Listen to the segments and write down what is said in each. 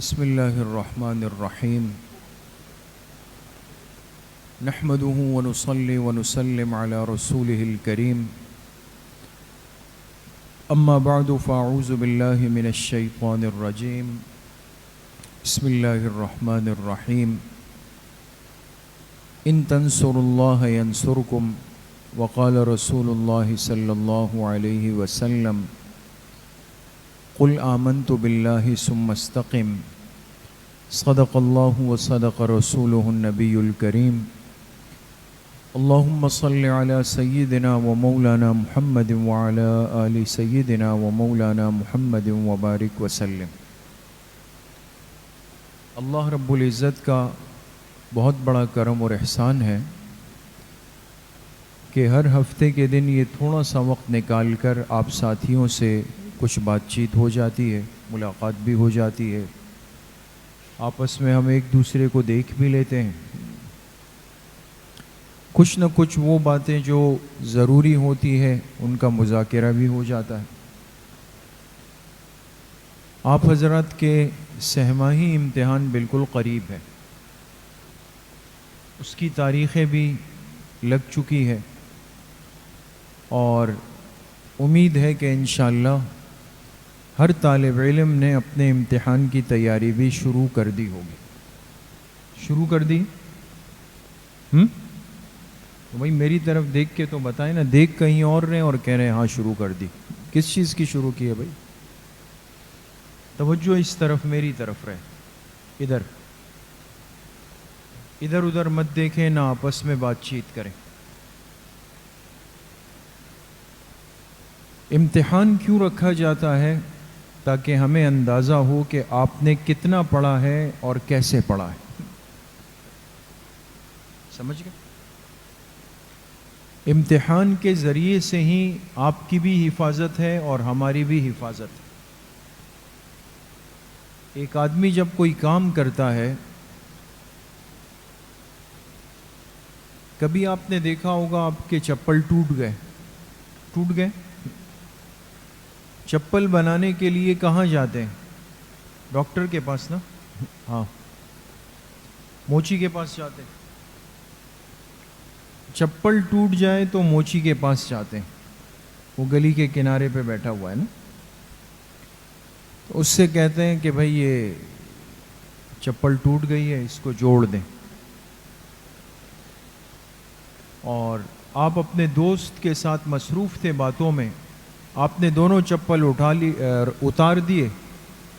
بسم اللہ الرحمن الرحیم نحمده ونصلي ونسلم على رسوله الكريم اما بعد فاعوذ باللہ من الشیطان الرجیم بسم اللہ الرحمن الرحیم ان تنصروا اللہ ینصرکم وقال رسول اللہ صلی اللہ علیہ وسلم قل آمنت باللہ ثم استقم صدق اللہ وصدق رسولہ النبی الکریم اللہم صل علی سیدنا و مولانا محمد وعلی آل سیدنا و مولانا محمد وبارک وسلم۔ اللہ رب العزت کا بہت بڑا کرم اور احسان ہے کہ ہر ہفتے کے دن یہ تھوڑا سا وقت نکال کر آپ ساتھیوں سے کچھ بات چیت ہو جاتی ہے، ملاقات بھی ہو جاتی ہے، آپس میں ہم ایک دوسرے کو دیکھ بھی لیتے ہیں، کچھ نہ کچھ وہ باتیں جو ضروری ہوتی ہے ان کا مذاکرہ بھی ہو جاتا ہے۔ آپ حضرات کے سہماہی امتحان بالکل قریب ہے، اس کی تاریخیں بھی لگ چکی ہے اور امید ہے کہ انشاءاللہ ہر طالب علم نے اپنے امتحان کی تیاری بھی شروع کر دی ہوگی۔ شروع کر دی؟ تو بھائی میری طرف دیکھ کے تو بتائیں نا، دیکھ کہیں اور رہے اور کہہ رہے ہیں ہاں شروع کر دی۔ کس چیز کی شروع کی ہے بھائی؟ توجہ اس طرف، میری طرف رہے، ادھر ادھر ادھر مت دیکھیں، نہ آپس میں بات چیت کریں۔ امتحان کیوں رکھا جاتا ہے؟ تاکہ ہمیں اندازہ ہو کہ آپ نے کتنا پڑھا ہے اور کیسے پڑھا ہے۔ سمجھ گئے؟ امتحان کے ذریعے سے ہی آپ کی بھی حفاظت ہے اور ہماری بھی حفاظت ہے۔ ایک آدمی جب کوئی کام کرتا ہے، کبھی آپ نے دیکھا ہوگا آپ کے چپل ٹوٹ گئے، چپل بنانے کے لیے کہاں جاتے ہیں؟ ڈاکٹر کے پاس نا، ہاں، موچی کے پاس جاتے ہیں۔ چپل ٹوٹ جائے تو موچی کے پاس جاتے ہیں، وہ گلی کے کنارے پہ بیٹھا ہوا ہے نا، تو اس سے کہتے ہیں کہ بھائی یہ چپل ٹوٹ گئی ہے، اس کو جوڑ دیں۔ اور آپ اپنے دوست کے ساتھ مصروف تھے باتوں میں، آپ نے دونوں چپل اتار دیے،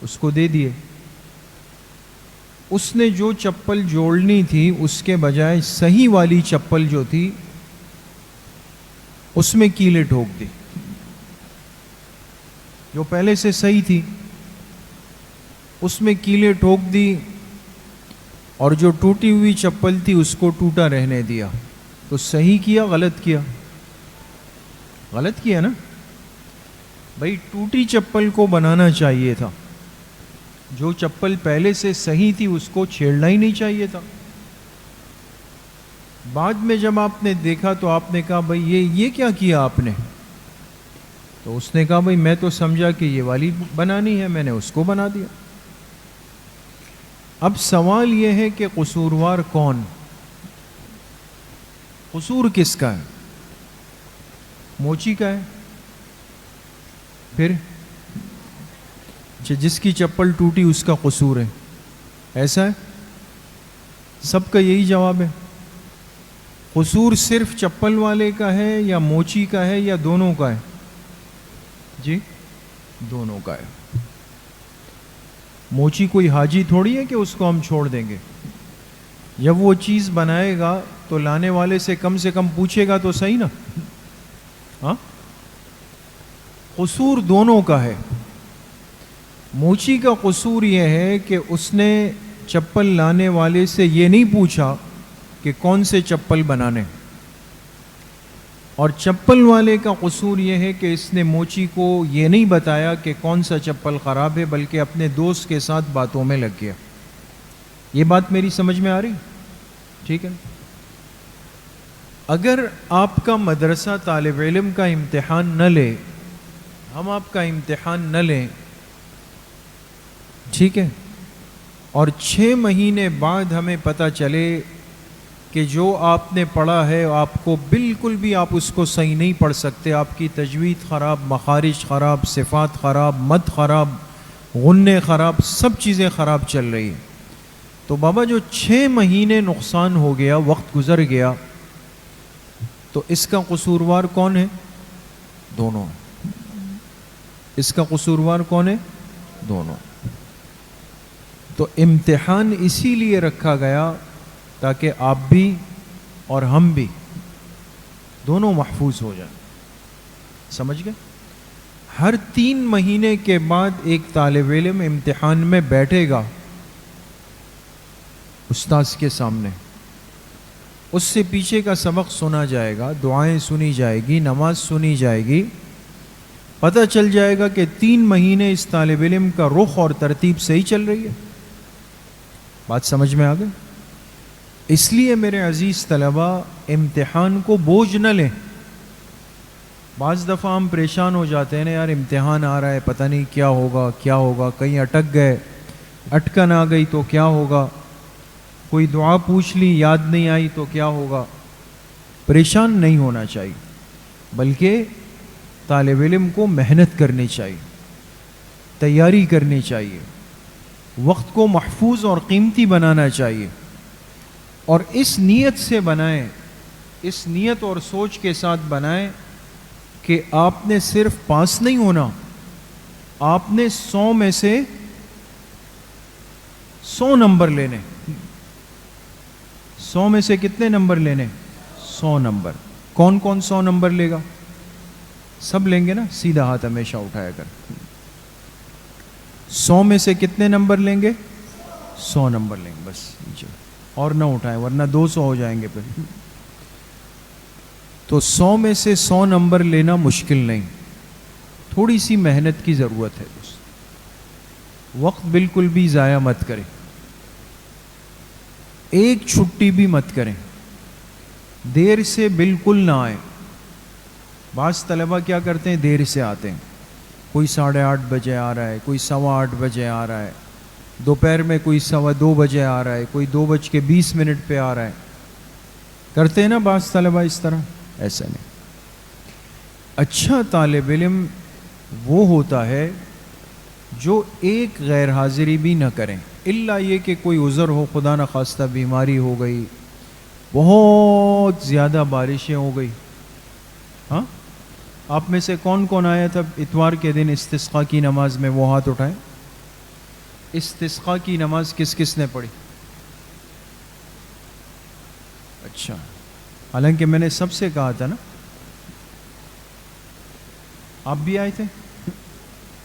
اس کو دے دیے۔ اس نے جو چپل جوڑنی تھی اس کے بجائے صحیح والی چپل جو تھی اس میں کیلیں ٹھوک دی، جو پہلے سے صحیح تھی اس میں کیلیں ٹھوک دی، اور جو ٹوٹی ہوئی چپل تھی اس کو ٹوٹا رہنے دیا۔ تو صحیح کیا غلط کیا؟ غلط کیا نا بھائی، ٹوٹی چپل کو بنانا چاہیے تھا، جو چپل پہلے سے صحیح تھی اس کو چھیڑنا ہی نہیں چاہیے تھا۔ بعد میں جب آپ نے دیکھا تو آپ نے کہا بھائی یہ کیا کیا آپ نے؟ تو اس نے کہا بھائی میں تو سمجھا کہ یہ والی بنانی ہے، میں نے اس کو بنا دیا۔ اب سوال یہ ہے کہ قصوروار کون؟ قصور کس کا ہے؟ موچی کا ہے؟ پھر جس کی چپل ٹوٹی اس کا قصور ہے، ایسا ہے؟ سب کا یہی جواب ہے۔ قصور صرف چپل والے کا ہے یا موچی کا ہے یا دونوں کا ہے؟ جی دونوں کا ہے۔ موچی کوئی حاجی تھوڑی ہے کہ اس کو ہم چھوڑ دیں گے، جب وہ چیز بنائے گا تو لانے والے سے کم پوچھے گا تو صحیح نا؟ ہاں، قصور دونوں کا ہے۔ موچی کا قصور یہ ہے کہ اس نے چپل لانے والے سے یہ نہیں پوچھا کہ کون سے چپل بنانے، اور چپل والے کا قصور یہ ہے کہ اس نے موچی کو یہ نہیں بتایا کہ کون سا چپل خراب ہے، بلکہ اپنے دوست کے ساتھ باتوں میں لگ گیا۔ یہ بات میری سمجھ میں آ رہی؟ ٹھیک ہے۔ اگر آپ کا مدرسہ طالب علم کا امتحان نہ لے، ہم آپ کا امتحان نہ لیں، ٹھیک ہے، اور 6 مہینے بعد ہمیں پتہ چلے کہ جو آپ نے پڑھا ہے آپ کو بالکل بھی آپ اس کو صحیح نہیں پڑھ سکتے، آپ کی تجوید خراب، مخارج خراب، صفات خراب، مد خراب، غنے خراب، سب چیزیں خراب چل رہی ہیں، تو بابا جو 6 مہینے نقصان ہو گیا، وقت گزر گیا، تو اس کا قصوروار کون ہے؟ دونوں۔ اس کا قصوروار کون ہے؟ دونوں۔ تو امتحان اسی لیے رکھا گیا تاکہ آپ بھی اور ہم بھی دونوں محفوظ ہو جائیں۔ سمجھ گئے؟ ہر 3 مہینے کے بعد ایک طالب علم امتحان میں بیٹھے گا استاذ کے سامنے، اس سے پیچھے کا سبق سنا جائے گا، دعائیں سنی جائے گی، نماز سنی جائے گی، پتہ چل جائے گا کہ 3 مہینے اس طالب علم کا رخ اور ترتیب صحیح چل رہی ہے۔ بات سمجھ میں آ گئی؟ اس لیے میرے عزیز طلبہ، امتحان کو بوجھ نہ لیں۔ بعض دفعہ ہم پریشان ہو جاتے ہیں نا، یار امتحان آ رہا ہے، پتہ نہیں کیا ہوگا، کہیں اٹک گئے، اٹکن آ گئی تو کیا ہوگا، کوئی دعا پوچھ لی یاد نہیں آئی تو کیا ہوگا۔ پریشان نہیں ہونا چاہیے، بلکہ طالب علم کو محنت کرنی چاہیے، تیاری کرنی چاہیے، وقت کو محفوظ اور قیمتی بنانا چاہیے، اور اس نیت سے بنائیں، اس نیت اور سوچ کے ساتھ بنائیں کہ آپ نے صرف پاس نہیں ہونا، آپ نے 100 میں سے 100 نمبر لینے۔ 100 میں سے کتنے نمبر لینے؟ 100 نمبر۔ کون کون 100 نمبر لے گا؟ سب لیں گے نا؟ سیدھا ہاتھ ہمیشہ اٹھایا کر۔ 100 میں سے کتنے نمبر لیں گے؟ 100 نمبر لیں گے، بس نیچے اور نہ اٹھائیں ورنہ 200 ہو جائیں گے پھر۔ تو 100 میں سے 100 نمبر لینا مشکل نہیں، تھوڑی سی محنت کی ضرورت ہے بس۔ وقت بالکل بھی ضائع مت کریں، ایک چھٹی بھی مت کریں، دیر سے بالکل نہ آئیں۔ بعض طلبہ کیا کرتے ہیں؟ دیر سے آتے ہیں، کوئی 8:30 بجے آ رہا ہے، کوئی 8:15 بجے آ رہا ہے، دوپہر میں کوئی 2:15 بجے آ رہا ہے، کوئی 2:20 پہ آ رہا ہے۔ کرتے ہیں نا بعض طلبہ اس طرح؟ ایسا نہیں۔ اچھا طالب علم وہ ہوتا ہے جو ایک غیر حاضری بھی نہ کریں، الا یہ کہ کوئی عذر ہو، خدا نہ خواستہ بیماری ہو گئی، بہت زیادہ بارشیں ہو گئی۔ ہاں، آپ میں سے کون کون آیا تھا اتوار کے دن استسقاء کی نماز میں؟ وہ ہاتھ اٹھائیں۔ استسقاء کی نماز کس کس نے پڑھی؟ اچھا، حالانکہ میں نے سب سے کہا تھا نا، آپ بھی آئے تھے؟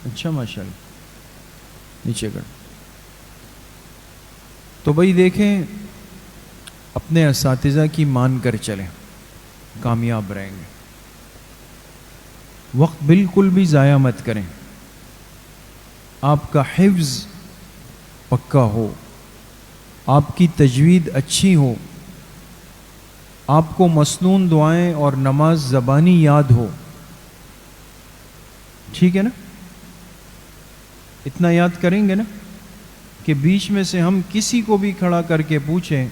اچھا، ماشاءاللہ، نیچے کر۔ تو بھائی دیکھیں، اپنے اساتذہ کی مان کر چلیں، کامیاب رہیں گے۔ وقت بالکل بھی ضائع مت کریں، آپ کا حفظ پکا ہو، آپ کی تجوید اچھی ہو، آپ کو مسنون دعائیں اور نماز زبانی یاد ہو، ٹھیک ہے نا؟ اتنا یاد کریں گے نا کہ بیچ میں سے ہم کسی کو بھی کھڑا کر کے پوچھیں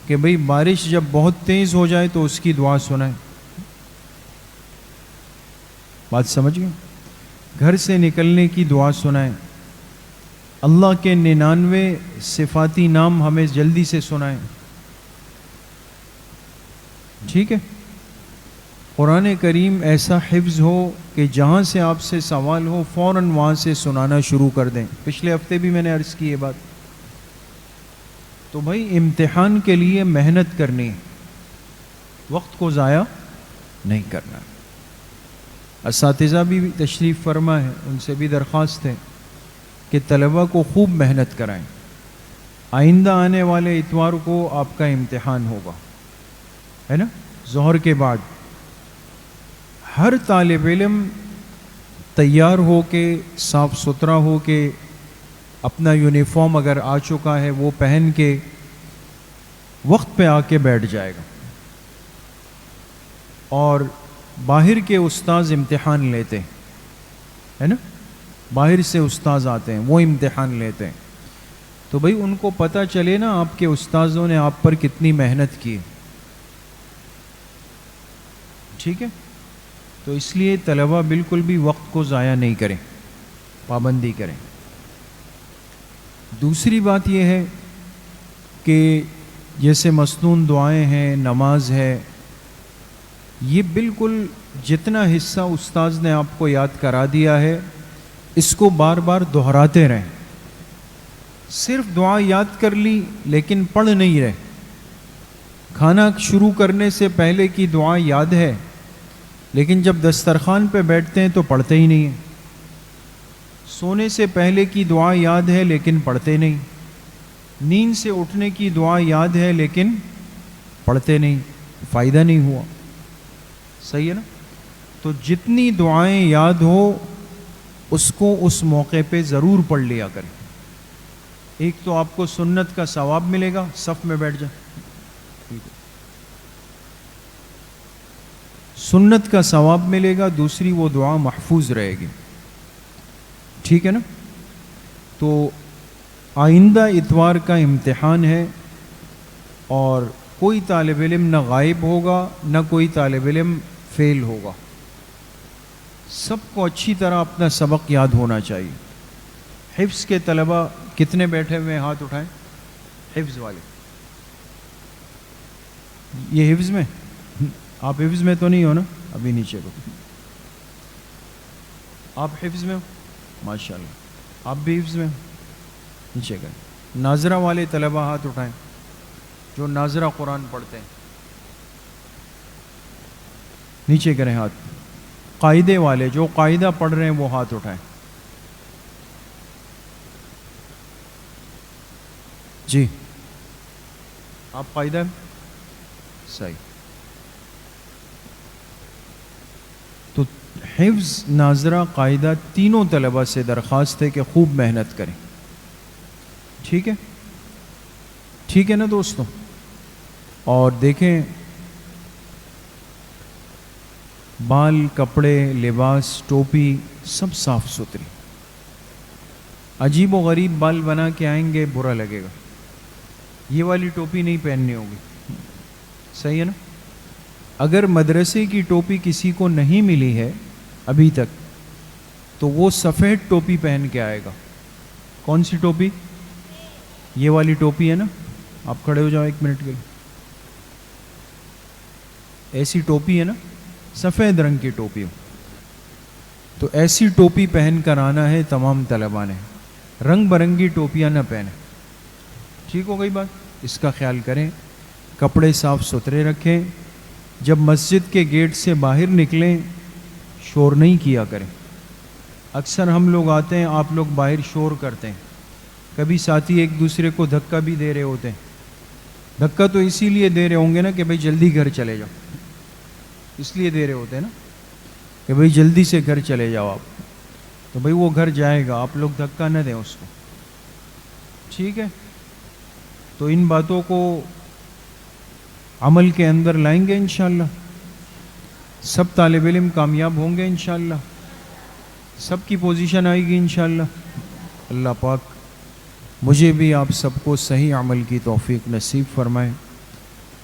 کہ بھئی بارش جب بہت تیز ہو جائے تو اس کی دعا سنائیں۔ بات سمجھ گئے؟ گھر سے نکلنے کی دعا سنائیں، اللہ کے 99 صفاتی نام ہمیں جلدی سے سنائیں، ٹھیک ہے؟ قرآن کریم ایسا حفظ ہو کہ جہاں سے آپ سے سوال ہو فوراً وہاں سے سنانا شروع کر دیں۔ پچھلے ہفتے بھی میں نے عرض کی یہ بات۔ تو بھائی امتحان کے لیے محنت کرنی ہے، وقت کو ضائع نہیں کرنا۔ اساتذہ بھی تشریف فرما ہے، ان سے بھی درخواست ہے کہ طلبہ کو خوب محنت کرائیں۔ آئندہ آنے والے اتوار کو آپ کا امتحان ہوگا، ہے نا؟ ظہر کے بعد ہر طالب علم تیار ہو کے، صاف ستھرا ہو کے، اپنا یونیفارم اگر آ چکا ہے وہ پہن کے وقت پہ آ کے بیٹھ جائے گا، اور باہر کے استاذ امتحان لیتے ہیں، ہے نا؟ باہر سے استاذ آتے ہیں، وہ امتحان لیتے ہیں۔ تو بھئی ان کو پتہ چلے نا آپ کے استاذوں نے آپ پر کتنی محنت کی. ٹھیک ہے؟ تو اس لیے طلبہ بالکل بھی وقت کو ضائع نہیں کریں, پابندی کریں. دوسری بات یہ ہے کہ جیسے مسنون دعائیں ہیں, نماز ہے, یہ بالکل جتنا حصہ استاذ نے آپ کو یاد کرا دیا ہے اس کو بار بار دہراتے رہیں. صرف دعا یاد کر لی لیکن پڑھ نہیں رہے. کھانا شروع کرنے سے پہلے کی دعا یاد ہے لیکن جب دسترخوان پہ بیٹھتے ہیں تو پڑھتے ہی نہیں ہیں. سونے سے پہلے کی دعا یاد ہے لیکن پڑھتے نہیں. نیند سے اٹھنے کی دعا یاد ہے لیکن پڑھتے نہیں. فائدہ نہیں ہوا. صحیح ہے نا؟ تو جتنی دعائیں یاد ہو اس کو اس موقع پہ ضرور پڑھ لیا کریں. ایک تو آپ کو سنت کا ثواب ملے گا, صف میں بیٹھ جائیں. سنت کا ثواب ملے گا, دوسری وہ دعا محفوظ رہے گی. ٹھیک ہے نا؟ تو آئندہ اتوار کا امتحان ہے اور کوئی طالب علم نہ غائب ہوگا نہ کوئی طالب علم فیل ہوگا. سب کو اچھی طرح اپنا سبق یاد ہونا چاہیے. حفظ کے طلبہ کتنے بیٹھے ہوئے ہیں؟ ہاتھ اٹھائیں. حفظ والے, یہ حفظ میں, آپ حفظ میں تو نہیں ہو نا؟ ابھی نیچے کو. آپ حفظ میں ہو؟ ماشاءاللہ. آپ بھی حفظ میں ہو؟ نیچے گئے. ناظرہ والے طلبہ ہاتھ اٹھائیں, جو ناظرہ قرآن پڑھتے ہیں. نیچے کریں ہاتھ. قاعدے والے جو قاعدہ پڑھ رہے ہیں وہ ہاتھ اٹھائیں. جی آپ قاعدہ صحیح. تو حفظ, ناظرہ, قاعدہ تینوں طلبہ سے درخواست ہے کہ خوب محنت کریں. ٹھیک ہے؟ ٹھیک ہے نا دوستوں؟ اور دیکھیں بال, کپڑے, لباس, ٹوپی سب صاف ستھری. عجیب و غریب بال بنا کے آئیں گے برا لگے گا. یہ والی ٹوپی نہیں پہننی ہوگی. صحیح ہے نا؟ اگر مدرسے کی ٹوپی کسی کو نہیں ملی ہے ابھی تک تو وہ سفید ٹوپی پہن کے آئے گا. کون سی ٹوپی؟ یہ والی ٹوپی ہے نا. آپ کھڑے ہو جاؤ ایک منٹ کے لیے. ایسی ٹوپی ہے نا, سفید رنگ کی ٹوپی ہو. تو ایسی ٹوپی پہن کر آنا ہے تمام طلباء نے. رنگ برنگی ٹوپیاں نہ پہنیں. ٹھیک ہو گئی بات؟ اس کا خیال کریں. کپڑے صاف ستھرے رکھیں. جب مسجد کے گیٹ سے باہر نکلیں شور نہیں کیا کریں. اکثر ہم لوگ آتے ہیں, آپ لوگ باہر شور کرتے ہیں. کبھی ساتھی ایک دوسرے کو دھکا بھی دے رہے ہوتے ہیں. دھکا تو اسی لیے دے رہے ہوں گے نا کہ بھئی جلدی گھر چلے جاؤ. اس لیے دے رہے ہوتے ہیں نا کہ بھئی جلدی سے گھر چلے جاؤ آپ. تو بھئی وہ گھر جائے گا, آپ لوگ دھکا نہ دیں اس کو. ٹھیک ہے؟ تو ان باتوں کو عمل کے اندر لائیں گے انشاءاللہ. سب طالب علم کامیاب ہوں گے انشاءاللہ. سب کی پوزیشن آئے گی انشاءاللہ. اللہ پاک مجھے بھی آپ سب کو صحیح عمل کی توفیق نصیب فرمائے.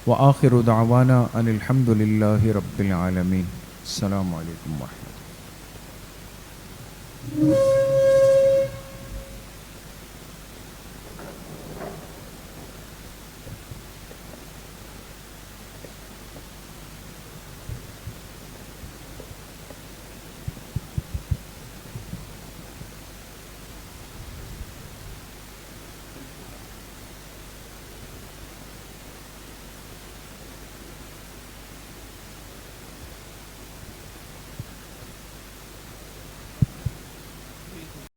وآخر دعوانا ان الحمد للہ رب العالمین. السلام علیکم ورحمۃ اللہ.